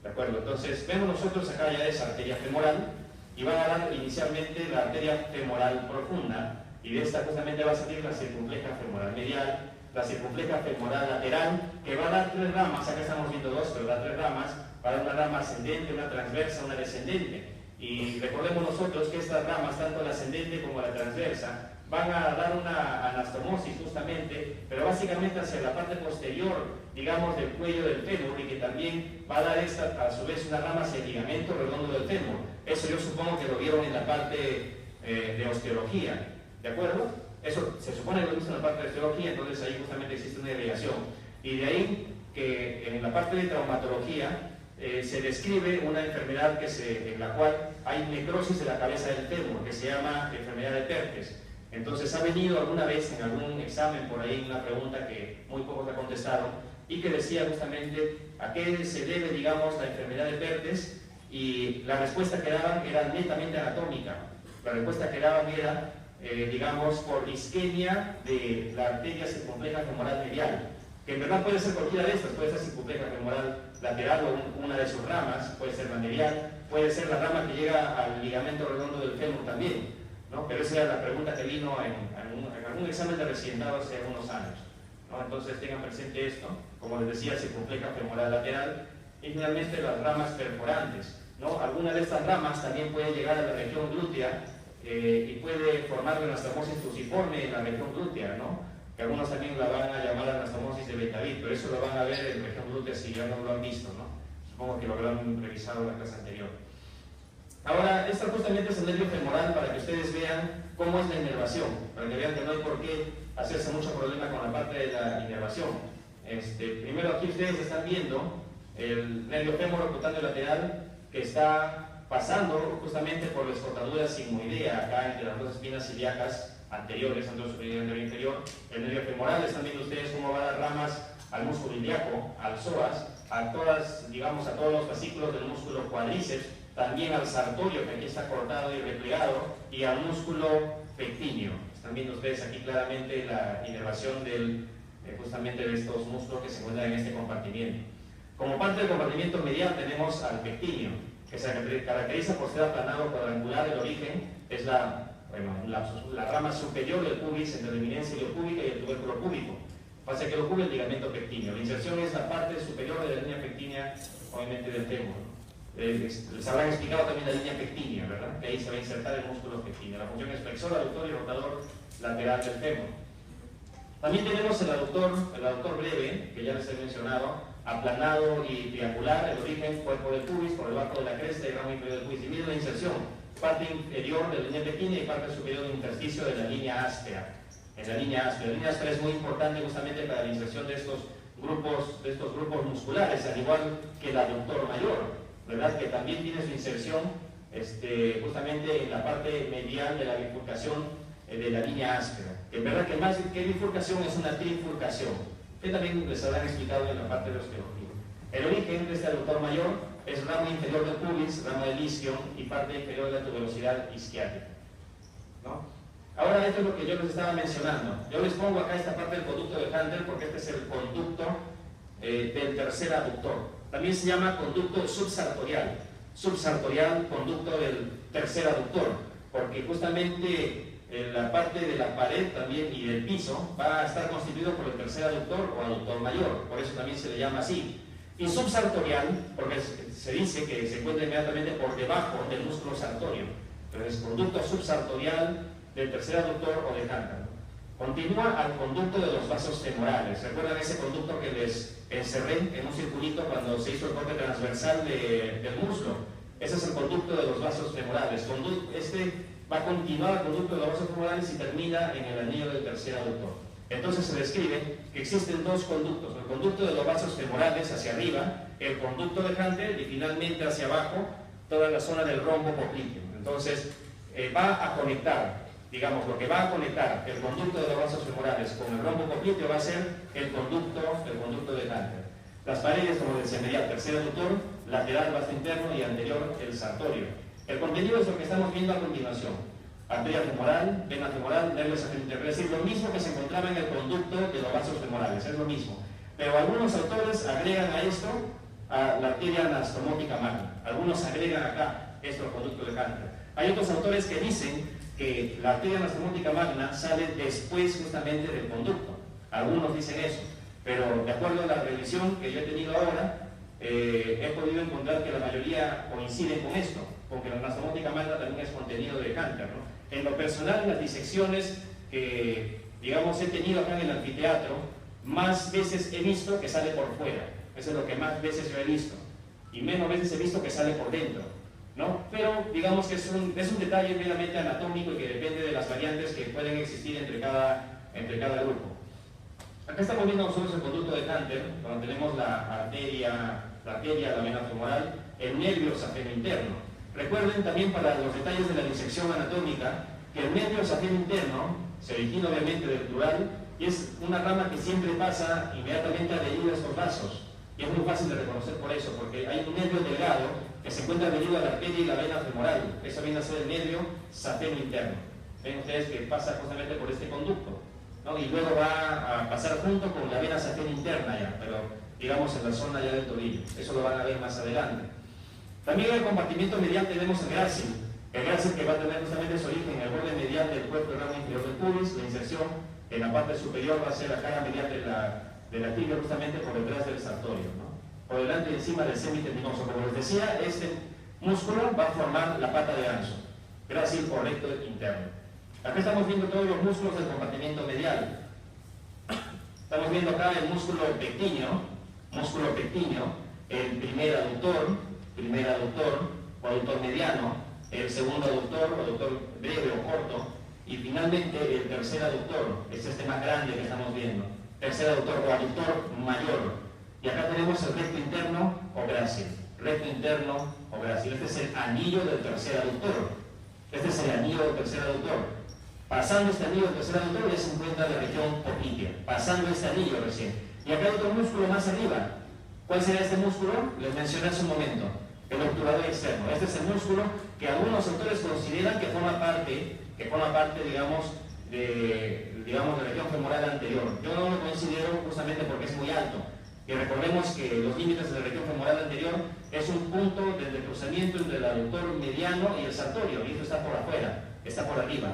¿De acuerdo? Entonces, vemos nosotros acá ya esa arteria femoral y van a dar inicialmente la arteria femoral profunda y de esta justamente va a salir la circunfleja femoral medial, la circunfleja femoral lateral, que va a dar tres ramas. Acá estamos viendo dos, pero da tres ramas. Va a dar una rama ascendente, una transversa, una descendente. Y recordemos nosotros que estas ramas, tanto la ascendente como la transversa, van a dar una anastomosis justamente, pero básicamente hacia la parte posterior, digamos, del cuello del fémur, y que también va a dar esta, a su vez, una rama hacia el ligamento redondo del fémur. Eso yo supongo que lo vieron en la parte de osteología, ¿de acuerdo? Eso se supone que lo viste en la parte de osteología, entonces ahí justamente existe una irrigación. Y de ahí que en la parte de traumatología se describe una enfermedad en la cual hay necrosis de la cabeza del fémur, que se llama enfermedad de Perthes. Entonces ha venido alguna vez en algún examen por ahí una pregunta que muy pocos la contestaron y que decía justamente a qué se debe, digamos, la enfermedad de Perthes, y la respuesta que daban era netamente anatómica. La respuesta que daban era, digamos, por isquemia de la arteria circunfleja femoral medial, que en verdad puede ser cualquiera de estas, puede ser circunfleja femoral lateral o una de sus ramas, puede ser la medial, puede ser la rama que llega al ligamento redondo del fémur también, ¿no? Pero esa era la pregunta que vino en algún examen de residentado hace unos años, ¿no? Entonces tengan presente esto, como les decía, circunfleja femoral lateral, y finalmente las ramas perforantes, ¿no? Alguna de estas ramas también puede llegar a la región glútea y puede formar una anastomosis fusiforme en la región glútea, ¿no? Que algunos también la van a llamar anastomosis de Betavit, pero eso lo van a ver en región glútea si ya no lo han visto, ¿no? Supongo que lo habrán revisado en la clase anterior. Ahora, esta justamente es el nervio femoral para que ustedes vean cómo es la inervación, para que vean que no hay por qué hacerse mucho problema con la parte de la inervación. Primero aquí ustedes están viendo el nervio femorocutaneo lateral que está pasando justamente por la escotadura sigmoidea, acá entre las dos espinas ilíacas anteriores, anterior superior y anterior inferior. El nervio femoral, están viendo ustedes cómo va a dar ramas al músculo ilíaco, al psoas, a todas, digamos, a todos los fascículos del músculo cuádriceps, también al sartorio, que aquí está cortado y replegado, y al músculo pectíneo. Están viendo ustedes aquí claramente la inervación justamente de estos músculos que se encuentran en este compartimiento. Como parte del compartimiento medial tenemos al pectíneo, que se caracteriza por ser aplanado cuadrangular. El origen es la rama superior del pubis entre la eminencia iliopúbica y el tubérculo púbico. Pasa que lo cubre el ligamento pectíneo. La inserción es la parte superior de la línea pectínea, obviamente del fémur. Les habrán explicado también la línea pectínea, ¿verdad? Que ahí se va a insertar el músculo pectíneo. La función es flexor, aductor y rotador lateral del fémur. También tenemos el aductor breve, que ya les he mencionado, aplanado y triangular, el origen, cuerpo del pubis, por debajo de la cresta y ramo inferior del pubis. Y miren la inserción, parte inferior de la línea pequeña y parte superior del intersticio de la línea áspera. En la línea áspera. La línea áspera es muy importante justamente para la inserción de estos grupos musculares, al igual que el aductor mayor, ¿verdad? Que también tiene su inserción justamente en la parte medial de la bifurcación de la línea áspera. En verdad que más que bifurcación es una trifurcación, que también les habrán explicado en la parte de osteología. El origen de este aductor mayor es ramo inferior del pubis, ramo del isquion y parte inferior de la tuberosidad isquiática, ¿no? Ahora esto es lo que yo les estaba mencionando. Yo les pongo acá esta parte del conducto de Hunter porque este es el conducto del tercer aductor. También se llama conducto subsartorial. Subsartorial, conducto del tercer aductor, porque justamente la parte de la pared también y del piso va a estar constituido por el tercer aductor o aductor mayor, por eso también se le llama así. Y subsartorial, porque se dice que se encuentra inmediatamente por debajo del músculo sartorio. Entonces, conducto subsartorial del tercer aductor o de Hunter. Continúa al conducto de los vasos femorales. ¿Recuerdan ese conducto que les encerré en un circulito cuando se hizo el corte transversal del muslo? Ese es el conducto de los vasos femorales. Este va a continuar el conducto de los vasos femorales y termina en el anillo del tercer aductor. Entonces se describe que existen dos conductos: el conducto de los vasos femorales hacia arriba, el conducto de Hunter, y finalmente hacia abajo toda la zona del rombo popliteo. Entonces va a conectar, digamos, lo que va a conectar el conducto de los vasos femorales con el rombo popliteo va a ser el conducto de Hunter. Las paredes, como decía, medial, tercer aductor, lateral, vasto interno y anterior, el sartorio. El contenido es lo que estamos viendo a continuación: arteria femoral, vena femoral, nervio safeno-interno. Es decir, lo mismo que se encontraba en el conducto de los vasos femorales, es lo mismo. Pero algunos autores agregan a esto a la arteria anastomótica magna. Algunos agregan acá esto al conducto de Hunter. Hay otros autores que dicen que la arteria anastomótica magna sale después justamente del conducto. Algunos dicen eso, pero de acuerdo a la revisión que yo he tenido ahora, he podido encontrar que la mayoría coinciden con esto, porque la anastomótica magna también es contenido de Hunter, ¿no? En lo personal, en las disecciones que, digamos, he tenido acá en el anfiteatro, más veces he visto que sale por fuera. Eso es lo que más veces yo he visto. Y menos veces he visto que sale por dentro, ¿no? Pero digamos que es un detalle meramente anatómico y que depende de las variantes que pueden existir entre cada grupo. Acá estamos viendo nosotros el conducto de Hunter, donde tenemos la arteria, la vena femoral, el nervio safeno interno. Recuerden también, para los detalles de la disección anatómica, que el nervio safeno interno se origina obviamente del plural y es una rama que siempre pasa inmediatamente adherido a estos vasos. Y es muy fácil de reconocer por eso, porque hay un nervio delgado que se encuentra adherido a la arteria y la vena femoral. Eso viene a ser el nervio safeno interno. Ven ustedes que pasa justamente por este conducto, ¿no? Y luego va a pasar junto con la vena safeno interna ya, pero digamos en la zona ya del tobillo. Eso lo van a ver más adelante. También en el compartimiento medial tenemos el grácil. El grácil que va a tener justamente su origen en el borde medial del cuerpo del ramo inferior del pubis. La inserción en la parte superior va a ser la cara medial de la tibia, justamente por detrás del sartorio, ¿no? Por delante y encima del semitendinoso. Como les decía, este músculo va a formar la pata de ancho. Grácil o recto interno. Acá estamos viendo todos los músculos del compartimiento medial. Estamos viendo acá el músculo pectíneo, el primer aductor o aductor mediano, el segundo aductor breve o corto, y finalmente el tercer aductor, es este más grande que estamos viendo, tercer aductor o aductor mayor. Y acá tenemos el recto interno o grácil, este es el anillo del tercer aductor, Pasando este anillo del tercer aductor ya se encuentra la región poplitea, pasando este anillo recién. Y acá hay otro músculo más arriba. ¿Cuál será este músculo? Les mencioné hace un momento, el obturador externo. Este es el músculo que algunos autores consideran que forma parte, digamos, de la región femoral anterior. Yo no lo considero justamente porque es muy alto. Y recordemos que los límites de la región femoral anterior es un punto del cruzamiento entre el aductor mediano y el sartorio, y esto está por afuera, está por arriba.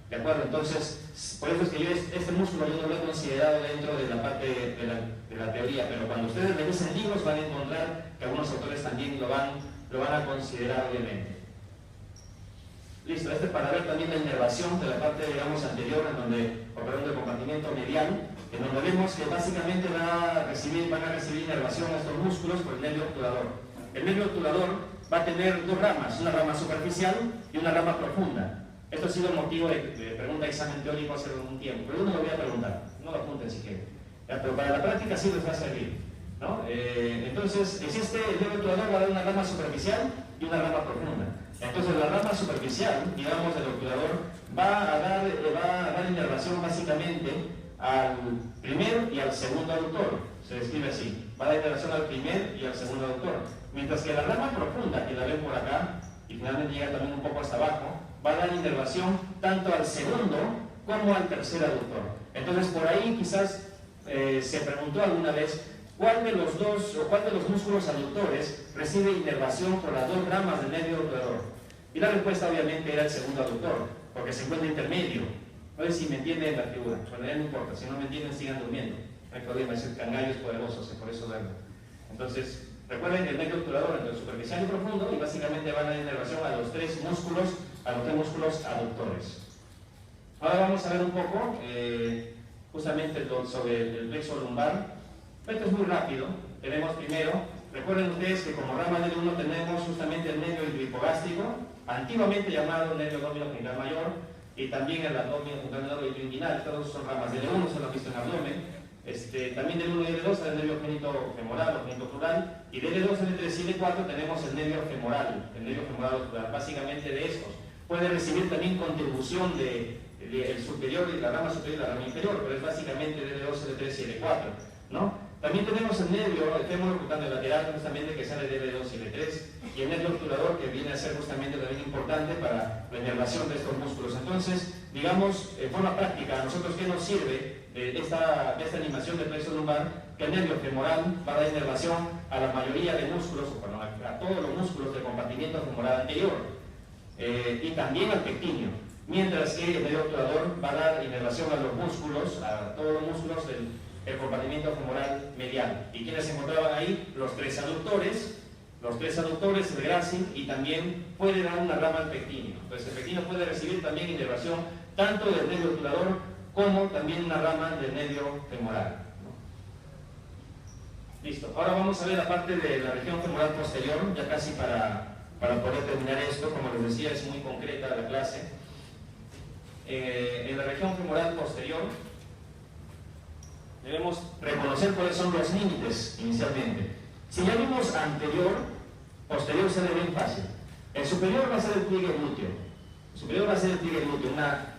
¿De acuerdo? Entonces, por eso es que yo este músculo yo no lo he considerado dentro de la parte de la teoría, pero cuando ustedes revisen libros van a encontrar que algunos autores también lo van a considerar obviamente. Listo, este para ver también la inervación de la parte, digamos, anterior, en donde operando el compartimento medial, en donde vemos que básicamente van a recibir inervación a estos músculos por el nervio obturador. El nervio obturador va a tener dos ramas, una rama superficial y una rama profunda. Esto ha sido motivo de pregunta de examen teórico hace un tiempo, pero yo no lo voy a preguntar, no lo apunten si quieren. Pero para la práctica sí les va a servir, ¿no? Entonces, existe el nervio obturador, va a dar una rama superficial y una rama profunda. Entonces, la rama superficial, digamos, del obturador, va a dar inervación básicamente al primer y al segundo aductor. Se describe así, va a dar inervación al primer y al segundo aductor. Mientras que la rama profunda, que la ven por acá, y finalmente llega también un poco hasta abajo, va a dar inervación tanto al segundo como al tercer aductor. Entonces, por ahí quizás se preguntó alguna vez cuál de los músculos aductores recibe inervación por las dos ramas del nervio obturador. Y la respuesta obviamente era el segundo aductor, porque se encuentra intermedio. No sé si me entienden la figura, bueno, ya no importa, si no me entienden sigan durmiendo. No hay problema, es el cangallo es poderoso, por eso duermo. Entonces, recuerden el nervio obturador entre el superficial y profundo, y básicamente van a dar inervación a los tres músculos aductores. Ahora vamos a ver un poco justamente sobre el plexo lumbar. Esto es muy rápido. Tenemos primero, recuerden ustedes que como rama del 1 tenemos justamente el nervio hipogástrico, antiguamente llamado nervio abdominal genital mayor, y también el abdomen menor y inguinal. Todos son ramas del 1, se lo han visto en abdomen. También del 1 y del 2 el nervio genito femoral o genito plural, y del L2, L3 y L4 tenemos el nervio femoral plural. Básicamente de estos puede recibir también contribución el superior y la rama superior y la rama inferior, pero es básicamente del L2, L3 y L4, ¿no? También tenemos el nervio, el fémur occultante lateral, justamente que sale del L2 y L3, y el nervio obturador, que viene a ser justamente también importante para la inervación de estos músculos. Entonces, digamos, en forma práctica, ¿a nosotros qué nos sirve de esta animación del plexo lumbar? Que el nervio femoral va a dar inervación a la mayoría de músculos, o bueno, a todos los músculos del compartimiento femoral anterior, y también al pectíneo, mientras que el nervio obturador va a dar inervación a los músculos, a todos los músculos del compartimiento femoral medial. ¿Y quiénes se encontraban ahí? Los tres aductores, el grácil, y también puede dar una rama al pectíneo. Entonces el pectíneo puede recibir también inervación tanto del nervio obturador como también una rama del nervio femoral, ¿no? Listo. Ahora vamos a ver la parte de la región femoral posterior, ya casi para poder terminar esto. Como les decía, es muy concreta la clase. En la región femoral posterior debemos reconocer cuáles son los límites inicialmente. Si ya vimos anterior, posterior se ve bien fácil. El superior va a ser el pliegue glúteo.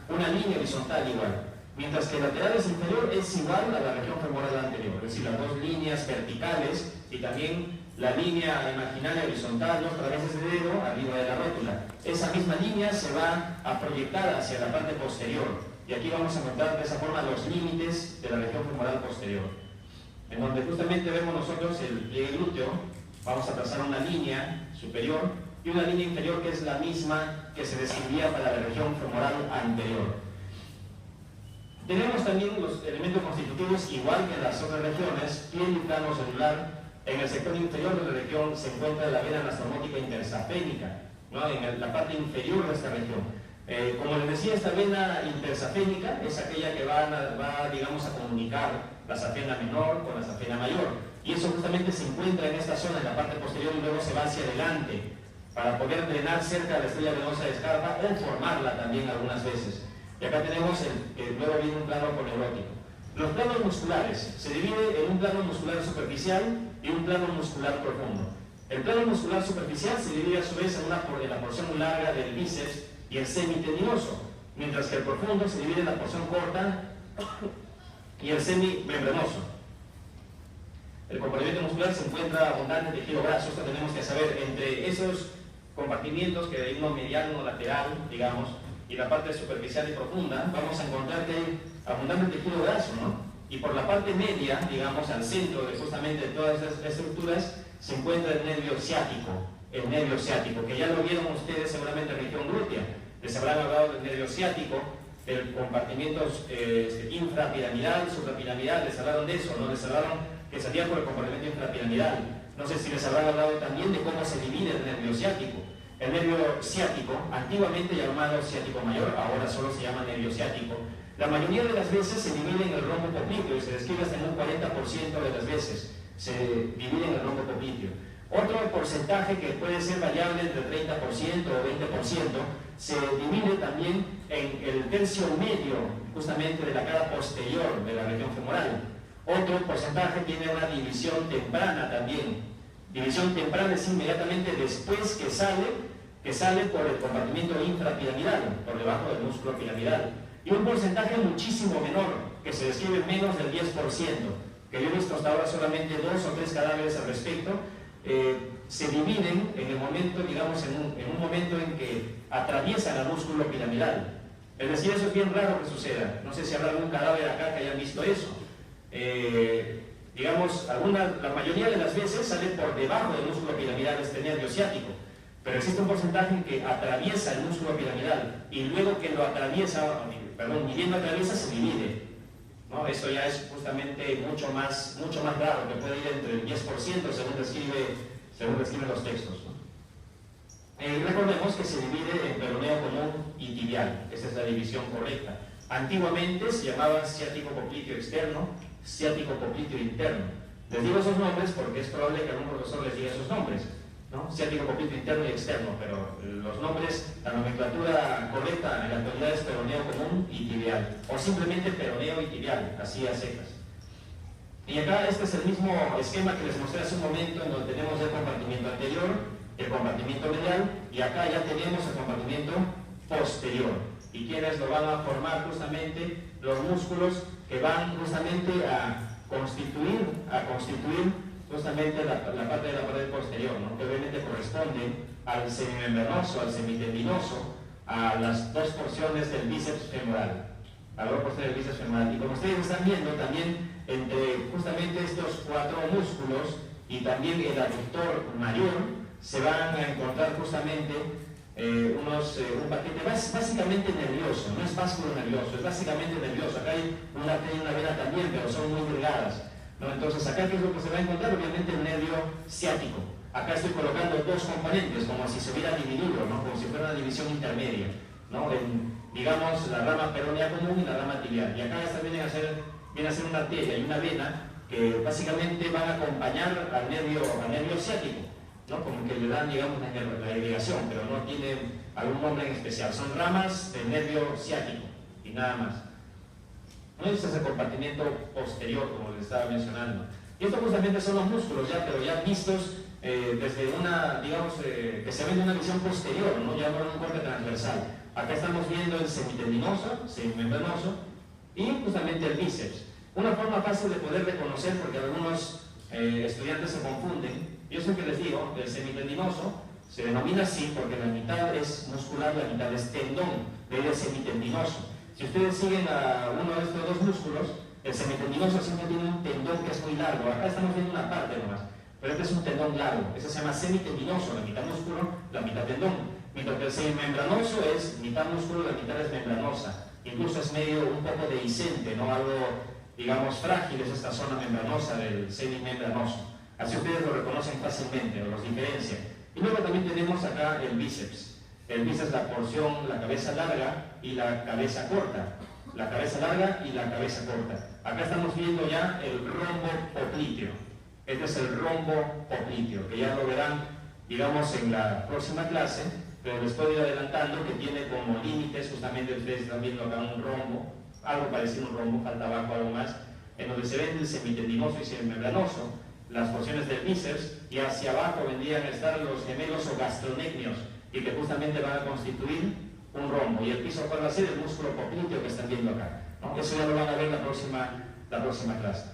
Una línea horizontal igual. Mientras que el lateral es inferior es igual a la región femoral anterior. Es decir, las dos líneas verticales y también la línea imaginaria horizontal, dos traveses de dedo arriba de la rótula. Esa misma línea se va a proyectar hacia la parte posterior. Y aquí vamos a encontrar de esa forma los límites de la región femoral posterior, en donde justamente vemos nosotros el pliegue glúteo. Vamos a trazar una línea superior y una línea inferior que es la misma que se describía para la región femoral anterior. Tenemos también los elementos constitutivos, igual que en las otras regiones, piel y plano celular. En el sector inferior de la región se encuentra la vena anastomótica intersafénica, ¿no? En la parte inferior de esta región. Como les decía, esta vena intersafénica es aquella que va digamos, a comunicar la safena menor con la safena mayor. Y eso justamente se encuentra en esta zona, en la parte posterior, y luego se va hacia adelante para poder drenar cerca de la estrella venosa de Scarpa o formarla también algunas veces. Y acá tenemos luego viene un plano coneurótico. Los planos musculares se divide en un plano muscular superficial y un plano muscular profundo. El plano muscular superficial se divide a su vez en la porción larga del bíceps y el semitendinoso, mientras que el profundo se divide en la porción corta y el semimembranoso. El compartimento muscular se encuentra abundante en tejido graso. Esto tenemos que saber entre esos compartimientos, que hay uno medial, uno lateral, digamos, y la parte superficial y profunda, vamos a encontrar que hay abundante tejido graso, ¿no? Y por la parte media, digamos, al centro de justamente todas estas estructuras, se encuentra el nervio ciático, que ya lo vieron ustedes seguramente en región glútea. Les habrán hablado del nervio ciático, del compartimiento infrapiramidal, suprapiramidal. Les hablaron de eso, ¿no? Les hablaron que salía por el compartimento infrapiramidal. No sé si les habrán hablado también de cómo se divide el nervio ciático. el nervio ciático, antiguamente llamado ciático mayor, ahora solo se llama nervio ciático, la mayoría de las veces se divide en el rombo popliteo y se describe hasta en un 40% de las veces se divide en el rombo popliteo. Otro porcentaje que puede ser variable entre 30% o 20% se divide también en el tercio medio justamente de la cara posterior de la región femoral. Otro porcentaje tiene una división temprana también. División temprana es inmediatamente después que sale por el compartimiento infrapiramidal, por debajo del músculo piramidal. Y un porcentaje muchísimo menor, que se describe menos del 10%, que yo he visto hasta ahora solamente 2 o 3 cadáveres al respecto, se dividen en el momento, digamos, en un momento en que atraviesan el músculo piramidal. Es decir, eso es bien raro que suceda. No sé si habrá algún cadáver acá que hayan visto eso. Digamos, la mayoría de las veces sale por debajo del músculo piramidal este nervio ciático, pero existe un porcentaje en que atraviesa el músculo piramidal y luego que lo atraviesa, perdón, ni bien lo atraviesa, se divide, ¿no? Esto ya es justamente mucho más raro, que puede ir entre el 10% según describen los textos, ¿no? Recordemos que se divide en peroneo común y tibial. Esa es la división correcta. Antiguamente se llamaban ciático popliteo externo, ciático popliteo interno. Les digo esos nombres porque es probable que algún profesor les diga esos nombres, ¿no? Ciático popliteo interno y externo, pero los nombres, la nomenclatura correcta en la actualidad es peroneo común y tibial, o simplemente peroneo y tibial, así a secas. Y acá este es el mismo esquema que les mostré hace un momento, en donde tenemos el compartimiento anterior, el compartimiento medial, y acá ya tenemos el compartimiento posterior. Y quienes lo van a formar justamente los músculos que van justamente a constituir justamente la parte de la pared posterior, ¿no? Que obviamente corresponde al semimembranoso, al semitendinoso, a las dos porciones del bíceps femoral, a la porción del bíceps femoral. Y como ustedes están viendo, también entre justamente estos 4 músculos y también el aductor mayor se van a encontrar justamente un paquete básicamente nervioso, no es músculo nervioso, es básicamente nervioso. Acá hay una arteria y una vena también, pero son muy delgadas, ¿no? Entonces acá, ¿qué es lo que se va a encontrar? Obviamente el nervio ciático. Acá estoy colocando 2 componentes, como si se hubiera dividido, ¿no? Como si fuera una división intermedia, ¿no? Digamos, la rama peronea común y la rama tibial. Y acá esta viene a ser una arteria y una vena que básicamente van a acompañar al nervio ciático, ¿no? Como que le dan, digamos, la irrigación, pero no tiene algún nombre en especial. Son ramas del nervio ciático y nada más. ¿No? Este es el compartimiento posterior, como les estaba mencionando. Y estos justamente son los músculos, pero ya vistos desde una, digamos, que se ven de una visión posterior, ¿no? Ya no en un corte transversal. Acá estamos viendo el semitendinoso, semimembranoso, y justamente el bíceps. Una forma fácil de poder reconocer, porque algunos estudiantes se confunden, yo siempre les digo, el semitendinoso se denomina así porque la mitad es muscular, la mitad es tendón, de ahí el semitendinoso. Si ustedes siguen a uno de estos 2 músculos, el semitendinoso siempre tiene un tendón que es muy largo. Acá estamos viendo una parte nomás, pero este es un tendón largo. Ese se llama semitendinoso, la mitad músculo, la mitad tendón. Mientras que el semimembranoso es mitad músculo, la mitad es membranosa. Incluso es medio un poco dehiscente, ¿no? Algo, digamos, frágil es esta zona membranosa del semimembranoso. Así ustedes lo reconocen fácilmente o los diferencian. Y luego también tenemos acá el bíceps. El bíceps es la porción, la cabeza larga y la cabeza corta. La cabeza larga y la cabeza corta. Acá estamos viendo ya el rombo popliteo. Este es el rombo popliteo, que ya lo verán, digamos, en la próxima clase, pero les puedo ir adelantando que tiene como límites, justamente ustedes están viendo acá un rombo, algo parecido a un rombo, falta abajo algo más, en donde se ven el semitendinoso y semimembranoso, las porciones del bíceps, y hacia abajo vendrían a estar los gemelos o gastronecmios, y que justamente van a constituir un rombo. Y el piso cuál va a ser el músculo popliteo que están viendo acá, ¿no? Eso ya lo van a ver la próxima clase.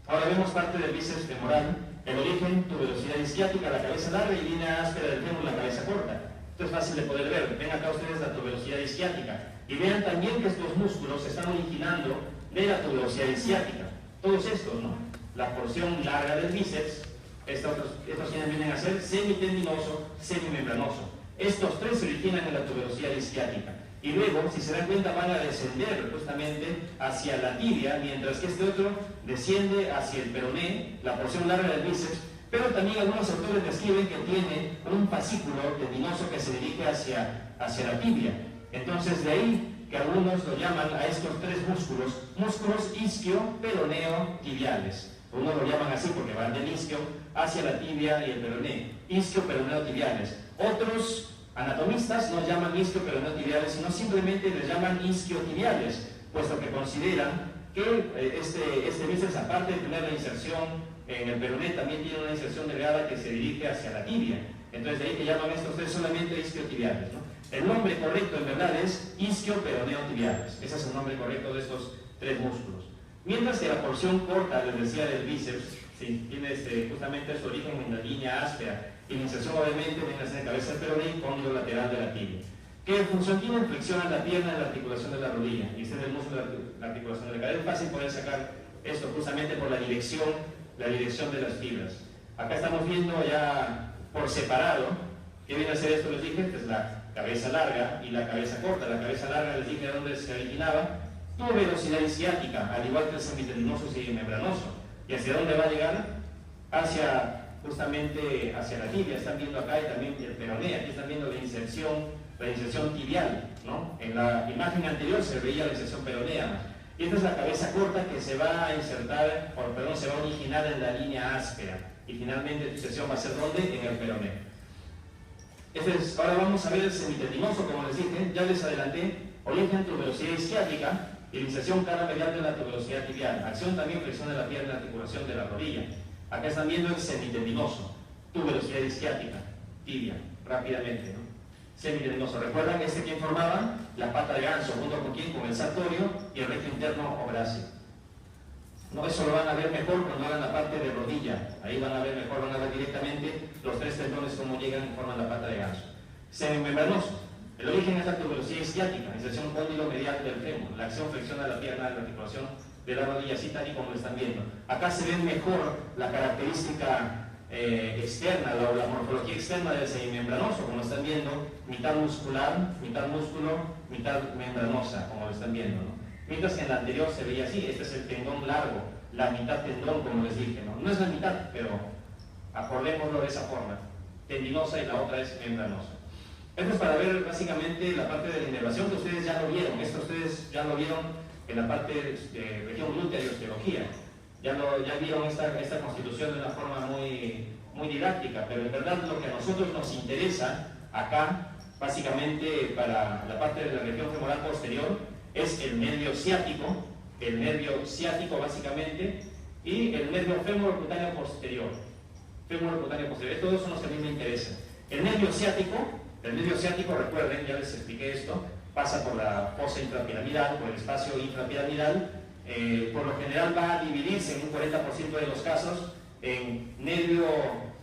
Ahora vemos parte del bíceps femoral, el origen, tuberosidad isquiática, la cabeza larga y línea áspera del fémur, la cabeza corta. Esto es fácil de poder ver. Ven acá ustedes la tuberosidad isquiática y vean también que estos músculos se están originando de la tuberosidad isquiática. Todos estos, ¿no? La porción larga del bíceps, estos vienen a ser semitendinoso, semimembranoso. Estos 3 se originan en la tuberosidad isquiática. Y luego, si se dan cuenta, van a descender justamente hacia la tibia, mientras que este otro desciende hacia el peroné, la porción larga del bíceps pero también algunos autores describen que tiene un fascículo tendinoso que se dirige hacia la tibia. Entonces de ahí que algunos lo llaman a estos tres músculos isquio, peroneo, tibiales. Unos lo llaman así porque van del isquio hacia la tibia y el peroneo. Isquio, peroneo, tibiales. Otros anatomistas no llaman isquio, peroneo, tibiales, sino simplemente les llaman isquiotibiales, puesto que consideran que este bíceps, aparte de tener la inserción en el peroné, también tiene una inserción delgada que se dirige hacia la tibia. Entonces de ahí que llaman estos tres solamente isquiotibiales, ¿no? El nombre correcto en verdad es isquio-peroneo-tibiales. Ese es el nombre correcto de estos tres músculos. Mientras que la porción corta, les decía, del bíceps, sí, tiene justamente su origen en la línea áspera. Y la inserción obviamente viene a ser cabeza del peroné y cóndilo lateral de la tibia. ¿Qué función tiene? Flexiona la pierna en la articulación de la rodilla. Y este es el músculo de la articulación de la cadera. Es fácil poder sacar esto justamente por la dirección de las fibras. Acá estamos viendo ya por separado. ¿Qué viene a ser esto? Les dije, pues la cabeza larga y la cabeza corta. La cabeza larga les dije dónde se originaba. Tuberosidad isquiática, al igual que el semitendinoso y membranoso. ¿Y hacia dónde va a llegar? Justamente hacia la tibia. Están viendo acá y también el peroné. Aquí están viendo la inserción tibial, ¿no? En la imagen anterior se veía la inserción peronea. Y esta es la cabeza corta que se va a insertar, se va a originar en la línea áspera. Y finalmente la inserción va a ser ¿dónde? En el peroné. Ahora vamos a ver el semitendinoso, como les dije, ya les adelanté, origen tuberosidad isquiática y la inserción cara medial de la tuberosidad tibial. Acción también flexión de la pierna, articulación de la rodilla. Acá están viendo el semitendinoso, tuberosidad isquiática, tibia, rápidamente, ¿no? Semitendinoso. ¿Recuerdan quién formaba? La pata de ganso, junto con quién? Con el sartorio y el recto interno obráceo. No, eso lo van a ver mejor cuando hagan la parte de rodilla. Ahí van a ver mejor, van a ver directamente los tres tendones cómo llegan y forman la pata de ganso. Semimembranoso. El origen es la tuberosidad isquiática, inserción cóndilo medial del fémur. La acción flexiona la pierna de la articulación de la rodilla, así tal y como lo están viendo. Acá se ve mejor la característica externa, la morfología externa del semimembranoso, como lo están viendo, mitad muscular, mitad músculo, mitad membranosa, como lo están viendo, ¿no? Mientras que en la anterior se veía así, este es el tendón largo, la mitad tendón, como les dije, ¿no? No es la mitad, pero acordémoslo de esa forma, tendinosa y la otra es membranosa. Esto es para ver básicamente la parte de la inervación que ustedes ya lo vieron. Esto ustedes ya lo vieron en la parte de región glútea y osteología. Ya vieron esta constitución de una forma muy didáctica, pero en verdad lo que a nosotros nos interesa acá, básicamente para la parte de la región femoral posterior, es el nervio ciático básicamente, y el nervio femorocutáneo posterior. Estos dos son los que a mí me interesan. El nervio ciático, recuerden, ya les expliqué esto, pasa por la fosa intrapiramidal, por el espacio intrapiramidal. Por lo general va a dividirse en un 40% de los casos en nervio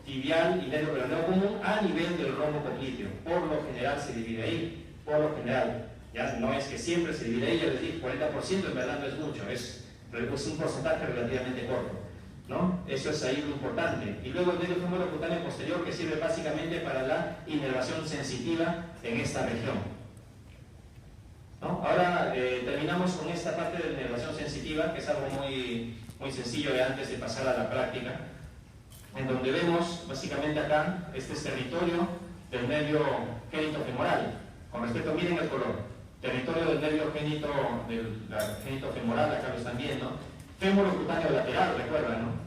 tibial y nervio peroneo común a nivel del rombo popliteo. Por lo general se divide ahí, por lo general. Ya no es que siempre se divide ahí, ya les dije, 40% en verdad no es mucho, es un porcentaje relativamente corto, ¿no? Eso es ahí lo importante. Y luego el nervio femorocutáneo posterior, que sirve básicamente para la inervación sensitiva en esta región, ¿no? Ahora terminamos con esta parte de la inervación sensitiva, que es algo muy sencillo antes de pasar a la práctica, en donde vemos básicamente acá, este es territorio del nervio genitofemoral. Con respecto, miren el color, territorio del nervio genitofemoral, acá lo están viendo, femorocutáneo lateral, recuerdan, ¿no?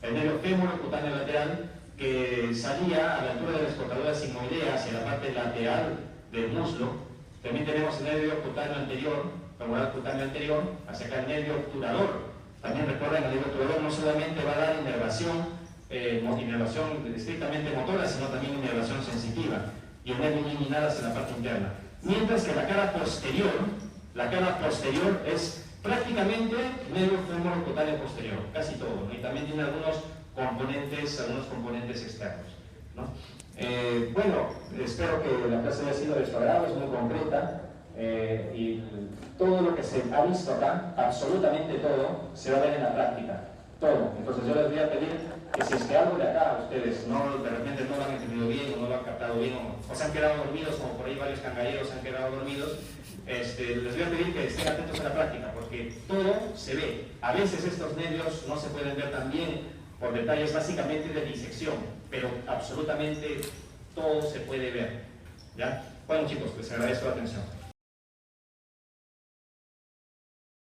El nervio femorocutáneo lateral que salía a la altura de la escotadura sigmoidea hacia la parte lateral del muslo. También tenemos el nervio cutáneo anterior, femoral cutáneo anterior, hacia acá el nervio obturador. También recuerden, el nervio obturador no solamente va a dar inervación estrictamente motora, sino también inervación sensitiva, y el nervio inguinal hacia la parte interna. Mientras que la cara posterior es prácticamente nervio femorocutáneo posterior, casi todo, ¿no? Y también tiene algunos componentes externos, ¿no? Bueno, espero que la clase haya sido de su agrado, es muy concreta, y todo lo que se ha visto acá, absolutamente todo, se va a ver en la práctica, todo. Entonces yo les voy a pedir que si es que algo de acá ustedes de repente no lo han entendido bien o no lo han captado bien o se han quedado dormidos, como por ahí varios cangalleros se han quedado dormidos, les voy a pedir que estén atentos a la práctica, porque todo se ve. A veces estos nervios no se pueden ver tan bien por detalles básicamente de disección, pero absolutamente todo se puede ver, ¿ya? Bueno chicos, les agradezco la atención.